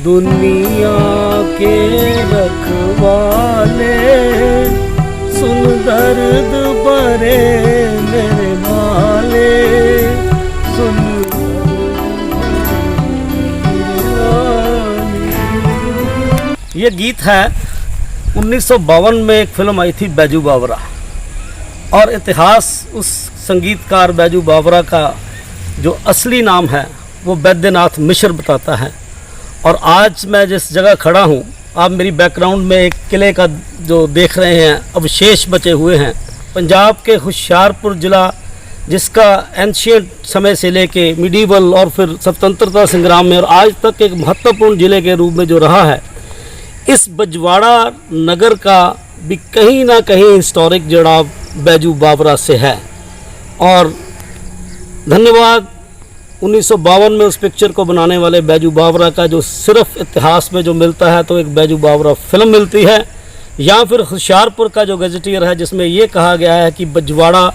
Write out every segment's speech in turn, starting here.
दुनिया के रखवाले सुन दर्द भरे मेरे नाले सुन। ये गीत है 1952 में एक फिल्म आई थी बैजू बावरा, और इतिहास उस संगीतकार बैजू बावरा का जो असली नाम है वो वैद्यनाथ मिश्र बताता है। और आज मैं जिस जगह खड़ा हूँ, आप मेरी बैकग्राउंड में एक किले का जो देख रहे हैं अवशेष बचे हुए हैं, पंजाब के होशियारपुर ज़िला जिसका एंशिएंट समय से लेके मिडीवल और फिर स्वतंत्रता संग्राम में और आज तक एक महत्वपूर्ण ज़िले के रूप में जो रहा है, इस बजवाड़ा नगर का भी कहीं ना कहीं हिस्टोरिक जुड़ाव बैजू बावरा से है। और धन्यवाद 1952 में उस पिक्चर को बनाने वाले बैजू बावरा का, जो सिर्फ इतिहास में जो मिलता है तो एक बैजू बावरा फिल्म मिलती है, या फिर होशियारपुर का जो गजेटियर है जिसमें ये कहा गया है कि बजवाड़ा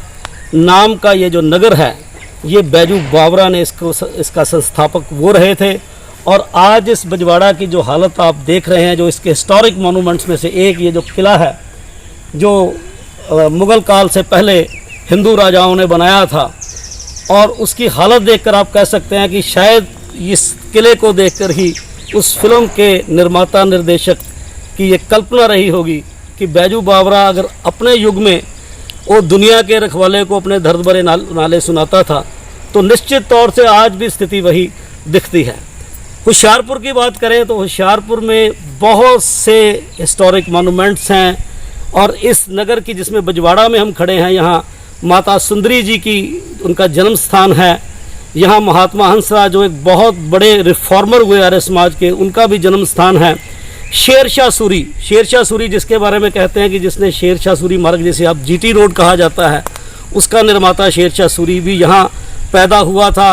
नाम का ये जो नगर है ये बैजू बावरा ने इसका संस्थापक वो रहे थे। और आज इस बजवाड़ा की जो हालत आप देख रहे हैं, जो इसके हिस्टोरिक मोनूमेंट्स में से एक ये जो किला है जो मुग़ल काल से पहले हिंदू राजाओं ने बनाया था, और उसकी हालत देखकर आप कह सकते हैं कि शायद इस किले को देखकर ही उस फिल्म के निर्माता निर्देशक की ये कल्पना रही होगी कि बैजू बावरा अगर अपने युग में वो दुनिया के रखवाले को अपने दर्द भरे नाले सुनाता था तो निश्चित तौर से आज भी स्थिति वही दिखती है। होशियारपुर की बात करें तो होशियारपुर में बहुत से हिस्टोरिक मोनूमेंट्स हैं, और इस नगर की जिसमें बजवाड़ा में हम खड़े हैं, यहाँ माता सुंदरी जी की उनका जन्म स्थान है। यहाँ महात्मा हंसराज जो एक बहुत बड़े रिफॉर्मर हुए आर्य समाज के, उनका भी जन्म स्थान है। शेरशाह सूरी जिसके बारे में कहते हैं कि जिसने शेरशाह सूरी मार्ग, जिसे अब जीटी रोड कहा जाता है, उसका निर्माता शेरशाह सूरी भी यहाँ पैदा हुआ था।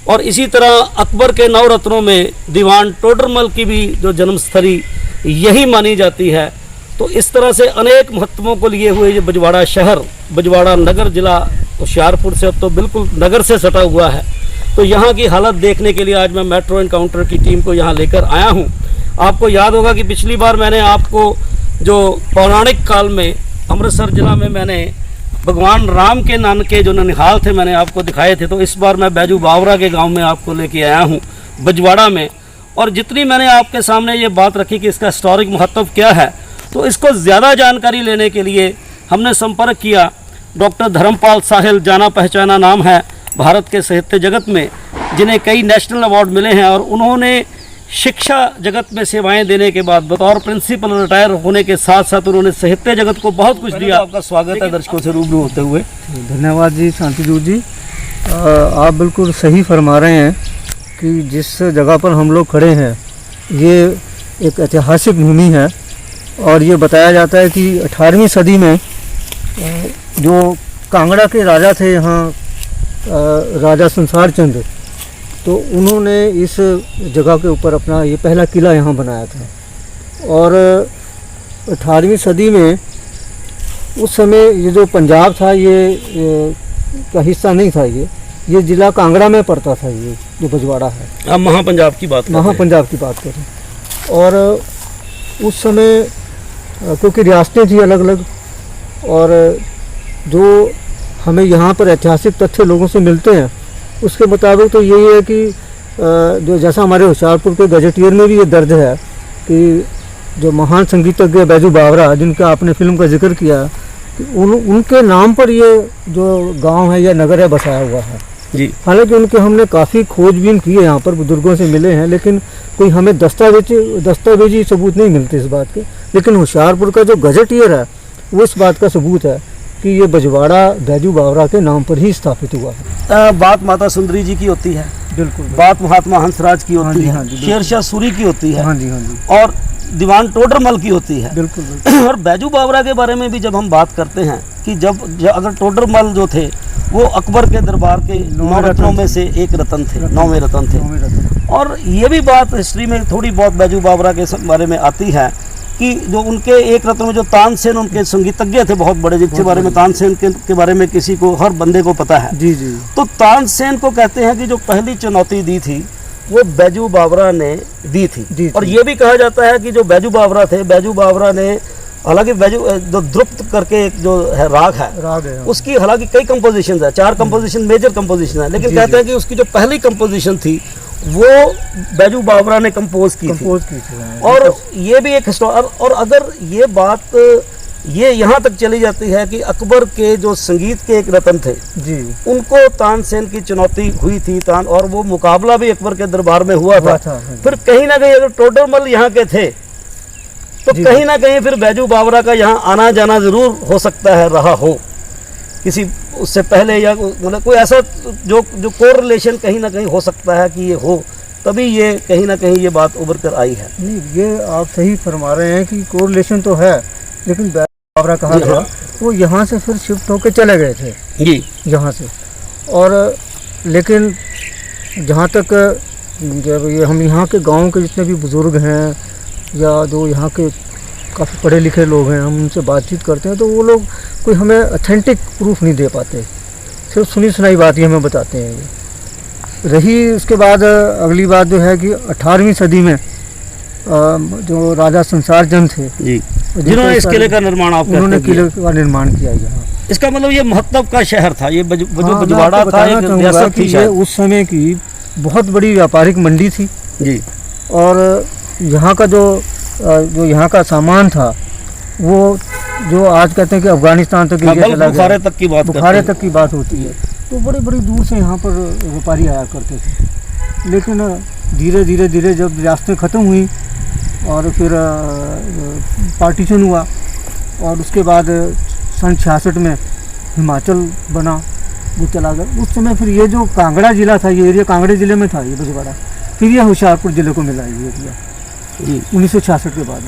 और इसी तरह अकबर के नवरत्नों में दीवान टोडरमल की भी जो जन्मस्थली यही मानी जाती है। तो इस तरह से अनेक महत्वों को लिए हुए ये बजवाड़ा शहर, बजवाड़ा नगर जिला होशियारपुर से अब तो बिल्कुल नगर से सटा हुआ है। तो यहाँ की हालत देखने के लिए आज मैं मेट्रो एनकाउंटर की टीम को यहाँ लेकर आया हूँ। आपको याद होगा कि पिछली बार मैंने आपको जो पौराणिक काल में अमृतसर जिला में मैंने भगवान राम के नानके जो ननिहाल थे मैंने आपको दिखाए थे, तो इस बार मैं बैजू बावरा के गांव में आपको लेके आया हूं बजवाड़ा में। और जितनी मैंने आपके सामने ये बात रखी कि इसका हिस्टोरिक महत्व क्या है, तो इसको ज़्यादा जानकारी लेने के लिए हमने संपर्क किया डॉक्टर धर्मपाल साहिल, जाना पहचाना नाम है भारत के साहित्य जगत में, जिन्हें कई नेशनल अवार्ड मिले हैं। और उन्होंने शिक्षा जगत में सेवाएं देने के बाद बतौर प्रिंसिपल रिटायर होने के साथ साथ उन्होंने साहित्य जगत को बहुत कुछ दिया। आपका स्वागत है दर्शकों से रूबरू होते हुए। धन्यवाद जी शांतिजूत जी, आप बिल्कुल सही फरमा रहे हैं कि जिस जगह पर हम लोग खड़े हैं ये एक ऐतिहासिक भूमि है। और ये बताया जाता है कि 18वीं सदी में जो कांगड़ा के राजा थे यहाँ, राजा संसार चंद, तो उन्होंने इस जगह के ऊपर अपना ये पहला किला यहाँ बनाया था। और 18वीं सदी में उस समय ये जो पंजाब था ये का हिस्सा नहीं था, ये ज़िला कांगड़ा में पड़ता था। ये जो बजवाड़ा है, अब महापंजाब की बात करें। और उस समय क्योंकि रियासतें थी अलग अलग, और जो हमें यहाँ पर ऐतिहासिक तथ्य लोगों से मिलते हैं उसके मुताबिक तो यही है कि जो जैसा हमारे होशियारपुर के गजेटियर में भी ये दर्ज है कि जो महान संगीतज्ञ बैजू बावरा, जिनका आपने फिल्म का जिक्र किया, कि उनके नाम पर ये जो गांव है या नगर है बसाया हुआ है जी। हालांकि उनके हमने काफ़ी खोजबीन की है, यहाँ पर बुजुर्गों से मिले हैं, लेकिन कोई हमें दस्तावेजी सबूत नहीं मिलते इस बात के। लेकिन होशियारपुर का जो गजेटियर है वो इस बात का सबूत है कि ये बजवाड़ा बैजू बावरा के नाम पर ही स्थापित हुआ है। बात माता सुंदरी जी की होती है, बिल्कुल। बात महात्मा हंसराज की होती है, शेरशाह सूरी की होती है, और दीवान टोडरमल की होती है, बिल्कुल। और बैजू बावरा के बारे में भी जब हम बात करते हैं कि जब अगर टोडरमल जो थे वो अकबर के दरबार के 9 रत्नों में से एक रत्न थे, 9वें रत्न थे। और ये भी बात हिस्ट्री में थोड़ी बहुत बैजू बावरा के बारे में आती है कि जो उनके एक रत्न में जो तानसेन उनके संगीतज्ञ थे बहुत बड़े, जिसके बारे में तानसेन के बारे में किसी को, हर बंदे को पता है। जी जी। तो तानसेन को कहते हैं कि जो पहली चुनौती दी थी वो बैजू बावरा ने दी थी। और ये भी कहा जाता है कि जो बैजू बावरा थे, बैजू बावरा ने, हालांकि बैजू जो द्रुप्त करके एक जो है राग है उसकी हालांकि कई कंपोजिशन है, 4 कंपोजिशन मेजर कंपोजिशन है, लेकिन कहते हैं कि उसकी जो पहली कंपोजिशन थी वो बैजू बावरा ने कंपोज की थी। और ये भी एक और अगर ये बात ये यहाँ तक चली जाती है कि अकबर के जो संगीत के एक रतन थे जी, उनको तानसेन की चुनौती हुई थी, और वो मुकाबला भी अकबर के दरबार में हुआ था। फिर कहीं ना कहीं अगर टोडरमल यहाँ के थे तो कहीं ना कहीं फिर बैजू बावरा का यहाँ आना जाना जरूर हो सकता है, रहा हो किसी उससे पहले, या मतलब कोई ऐसा जो कोरिलेशन कहीं ना कहीं हो सकता है कि ये हो, तभी ये कहीं ना कहीं ये बात उभर कर आई है। नहीं, ये आप सही फरमा रहे हैं कि कोरिलेशन तो है, लेकिन बावरा कहा था वो यहाँ से फिर शिफ्ट होकर चले गए थे जी, यहाँ से। और लेकिन जहाँ तक जब ये हम यहाँ के गांव के जितने भी बुज़ुर्ग हैं या जो यहाँ के काफ़ी पढ़े लिखे लोग हैं, हम उनसे बातचीत करते हैं तो वो लोग कोई हमें ऑथेंटिक प्रूफ नहीं दे पाते, सिर्फ सुनी सुनाई बात ही हमें बताते हैं। ये रही उसके बाद अगली बात जो है कि 18वीं सदी में जो राजा संसार चंद थे जी, जिन्होंने इस किले का निर्माण, उन्होंने किले का निर्माण किया यहाँ। इसका मतलब ये महत्व का शहर था, ये बजवाड़ा था, एक रियासत थी। ये उस समय की बहुत बड़ी व्यापारिक मंडी थी जी, और यहाँ का जो यहाँ का सामान था वो जो आज कहते हैं कि अफगानिस्तान तक चला गया, बुखारे तक की बात होती है। तो बड़ी बड़ी दूर से यहाँ पर व्यापारी आया करते थे, लेकिन धीरे धीरे जब रियासतें ख़त्म हुई और फिर पार्टीशन हुआ और उसके बाद सन 66 में हिमाचल बना, वो चला गया। उस समय फिर ये जो कांगड़ा ज़िला था, ये एरिया कांगड़ा ज़िले में था ये बजवाड़ा, फिर ये होशियारपुर ज़िले को मिला ये एरिया जी 1966 के बाद।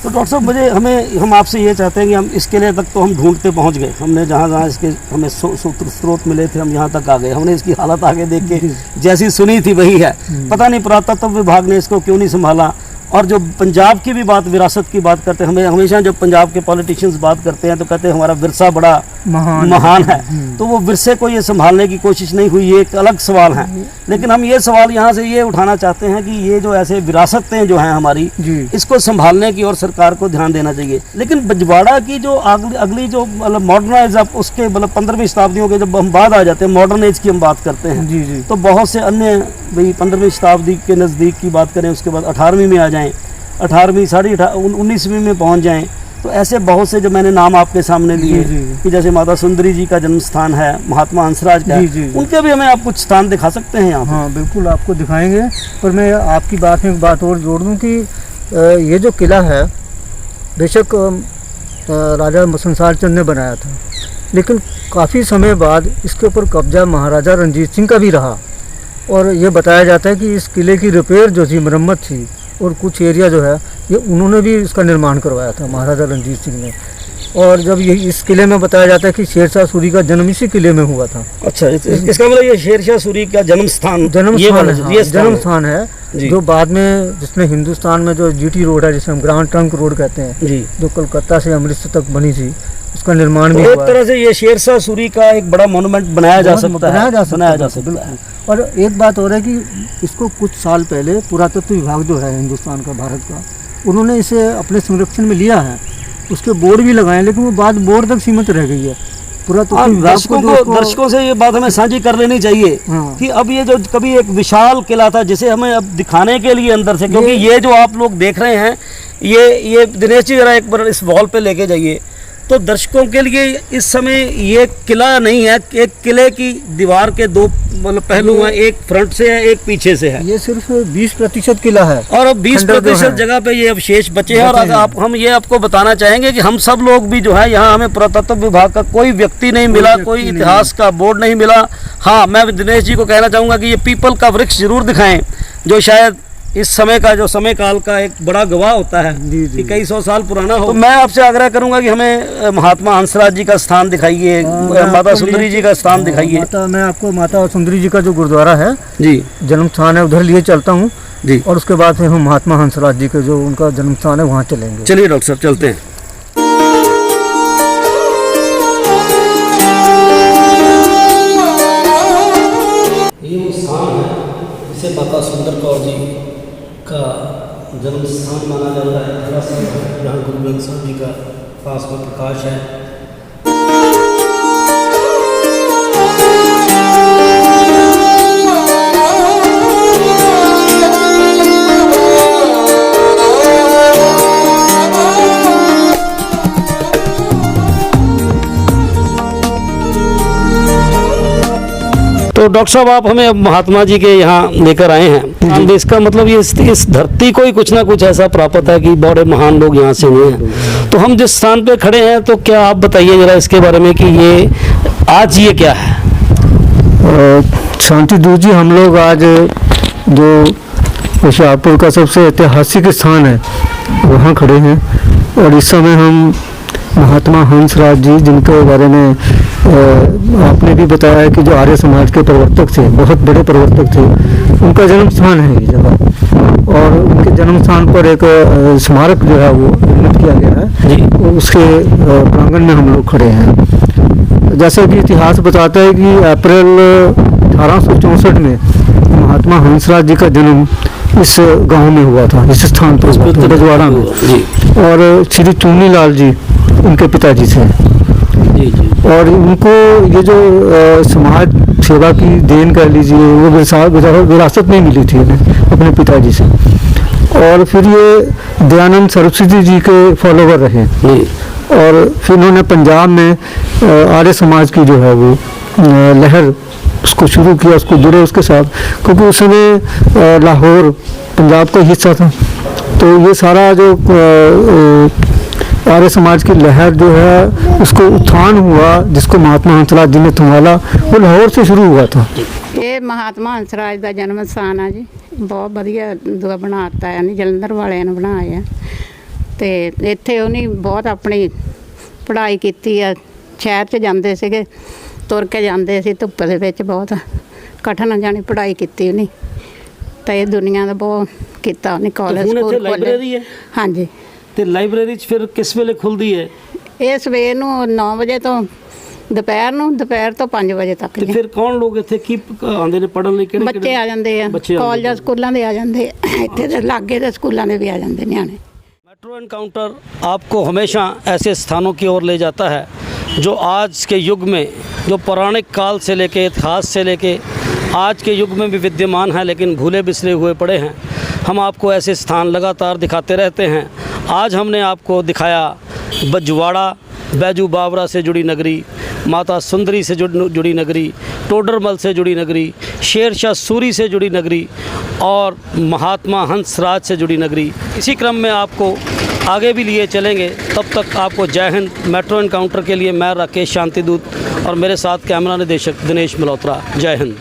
तो डॉक्टर साहब हम आपसे ये चाहते हैं कि हम इस किले तक तो हम ढूंढते पहुंच गए, हमने जहाँ इसके हमें स्रोत मिले थे, हम यहाँ तक आ गए, हमने इसकी हालत आगे देख के जैसी सुनी थी वही है। पता नहीं पुरातत्व विभाग ने इसको क्यों नहीं संभाला। और जो पंजाब की भी बात, विरासत की बात करते हैं, हमें हमेशा जब पंजाब के पॉलिटिशियंस बात करते हैं तो कहते हैं हमारा विरसा बड़ा महान है, तो वो विरसे को ये संभालने की कोशिश नहीं हुई, ये एक अलग सवाल है। लेकिन हम ये सवाल यहाँ से ये उठाना चाहते हैं कि ये जो ऐसे विरासतें जो हैं हमारी, इसको संभालने की और सरकार को ध्यान देना चाहिए। लेकिन बजवाड़ा की जो अगली जो मतलब मॉडर्नाइज, उसके मतलब 15वीं शताब्दियों के जब हम बाद आ जाते हैं, मॉडर्न एज की हम बात करते हैं, तो बहुत से अन्य भाई 15वीं शताब्दी के नज़दीक की बात करें, उसके बाद 18वीं में आ जाएं, 18वीं 19वीं में पहुंच जाएं, तो ऐसे बहुत से जो मैंने नाम आपके सामने लिए कि जैसे माता सुंदरी जी का जन्म स्थान है, महात्मा हंसराज का, उनके भी हमें आप कुछ स्थान दिखा सकते हैं यहाँ? हाँ बिल्कुल, आपको दिखाएंगे। पर मैं आपकी बात में एक बात और जोड़ दूँ कि ये जो किला है बेशक राजा संसार चंद ने बनाया था, लेकिन काफ़ी समय बाद इसके ऊपर कब्जा महाराजा रंजीत सिंह का भी रहा। और ये बताया जाता है कि इस किले की रिपेयर जो थी, मरम्मत थी, और कुछ एरिया जो है ये उन्होंने भी इसका निर्माण करवाया था, महाराजा रंजीत सिंह ने। और जब ये इस किले में बताया जाता है कि शेरशाह सूरी का जन्म इसी किले में हुआ था। अच्छा, इसका मतलब ये शेरशाह सूरी का जन्म स्थान है जो बाद में, जिसने हिंदुस्तान में जो जीटी रोड है, जिसे हम ग्रांड ट्रंक रोड कहते हैं, जो कलकत्ता से अमृतसर तक बनी थी, उसका निर्माण भी एक तरह से ये शेरशाह सूरी का एक बड़ा मोन्यूमेंट बनाया जा सकता है। और एक बात और है कि इसको कुछ साल पहले पुरातत्व विभाग जो है हिंदुस्तान का, भारत का, उन्होंने इसे अपने संरक्षण में लिया है, उसके बोर्ड भी लगाए, लेकिन वो बात बोर्ड तक सीमित रह गई है। दर्शकों से ये बात हमें साझी कर लेनी चाहिए कि अब ये जो कभी एक विशाल किला था, जिसे हमें अब दिखाने के लिए अंदर से, क्योंकि ये जो आप लोग देख रहे हैं, ये दिनेश जी जरा एक बार इस वॉल पे लेके जाइए, तो दर्शकों के लिए इस समय ये किला नहीं है, एक किले की दीवार के दो मतलब पहलू हैं, एक फ्रंट से है, एक पीछे से है। ये सिर्फ 20% किला है और अब 20% जगह पे ये अवशेष बचे हैं। और हम ये आपको बताना चाहेंगे कि हम सब लोग भी जो है, यहाँ हमें पुरातत्व विभाग का कोई व्यक्ति नहीं मिला, कोई इतिहास का बोर्ड नहीं मिला। हाँ, मैं दिनेश जी को कहना चाहूँगा कि ये पीपल का वृक्ष जरूर दिखाएं, जो शायद इस समय का, जो समय काल का एक बड़ा गवाह होता है कि कई 100 साल पुराना हो। तो मैं आपसे आग्रह करूंगा कि हमें महात्मा हंसराज जी का स्थान दिखाइए, माता सुंदरी जी का स्थान दिखाइए। मैं आपको माता सुंदरी जी का जो गुरुद्वारा है जी, जन्म स्थान है, उधर लिए चलता हूँ जी, और उसके बाद फिर हम महात्मा हंसराज जी के जो उनका जन्म स्थान है वहाँ चलेंगे। चलिए डॉक्टर साहब, चलते हैं। ये स्थान है जिसे माता सुंदर कौर जी का जन्म स्थान माना जाता है, थोड़ा सा जहाँ गुरु ग्रंथ साहब जी का पास में प्रकाश है। तो डॉक्टर साहब आप हमें अब महात्मा जी के यहाँ लेकर आए हैं, अब इसका मतलब ये इस धरती को ही कुछ ना कुछ ऐसा प्राप्त है कि बड़े महान लोग यहाँ से हुए हैं। तो हम जिस स्थान पे खड़े हैं, तो क्या आप बताइए जरा इसके बारे में कि ये आज ये क्या है? शांति दूत जी, हम लोग आज जो होशियारपुर का सबसे ऐतिहासिक स्थान है वहाँ खड़े हैं, और इस समय हम महात्मा हंसराज जी, जिनके बारे में आपने भी बताया है कि जो आर्य समाज के प्रवर्तक थे, बहुत बड़े प्रवर्तक थे, उनका जन्म स्थान है ये जगह, और उनके जन्म स्थान पर एक स्मारक जो है वो निर्मित किया गया है जी। उसके प्रांगण में हम लोग खड़े हैं। जैसा कि इतिहास बताता है कि अप्रैल 1864 में महात्मा हंसराज जी का जन्म इस गांव में हुआ था, इस स्थान पर हुआ था, बजवाड़ा में। और श्री चुन्नी लाल जी उनके पिताजी थे जी। और उनको ये जो समाज सेवा की देन कह लीजिए, वो विरासत में मिली थी उन्हें अपने पिताजी से। और फिर ये दयानंद सरस्वती जी के फॉलोवर रहे, और फिर उन्होंने पंजाब में आर्य समाज की जो है वो लहर उसको शुरू किया, उसको जुड़े उसके साथ, क्योंकि उस समय लाहौर पंजाब का हिस्सा था। तो ये सारा जो आर्य समाज की लहर जो है उसको उत्थान हुआ, जिसको महात्मा हंसराज जी ने संभाला, वो लाहौर से शुरू हुआ था। ये महात्मा हंसराज का जन्म स्थान है जी, बहुत बढ़िया दुआ बनाता है, नहीं जलंधर वाले ने बनाया। तो इत्थे उन्हें बहुत अपनी पढ़ाई की है, शहर च जाते सीगे, तुर के जाते सी, धुप्प दे विच बहुत कठिन जानी पढ़ाई की उन्हें। तो ये दुनिया का बहुत किया उन्हें, कॉलेज स्कूल खोले। हाँ जी। तो लाइब्रेरी फिर किस वेले खुलती है? ये सवेर 9 बजे तो दोपहर तो 5 बजे तक। फिर कौन लोग इत्थे की आंदे ने पढ़न लई? किहड़े बच्चे आ जाते हैं, कॉलेज स्कूलों के आ जाते, इत्थे दे लागे दे स्कूलों के भी आ जाते न्याणे। मेट्रो एनकाउंटर आपको हमेशा ऐसे स्थानों की ओर ले जाता है जो आज के युग में, जो पौराणिक काल से लेके, इतिहास से लेके आज के युग में भी विद्यमान है, लेकिन भूले बिसरे हुए पड़े हैं। हम आपको ऐसे स्थान लगातार दिखाते रहते हैं। आज हमने आपको दिखाया बजवाड़ा, बैजू बावरा से जुड़ी नगरी, माता सुंदरी से जुड़ी नगरी, टोडरमल से जुड़ी नगरी, शेरशाह सूरी से जुड़ी नगरी और महात्मा हंसराज से जुड़ी नगरी। इसी क्रम में आपको आगे भी लिए चलेंगे। तब तक आपको जय हिंद। मेट्रो एनकाउंटर के लिए मैं राकेश शांतिदूत और मेरे साथ कैमरा निदेशक दिनेश मल्होत्रा। जय हिंद।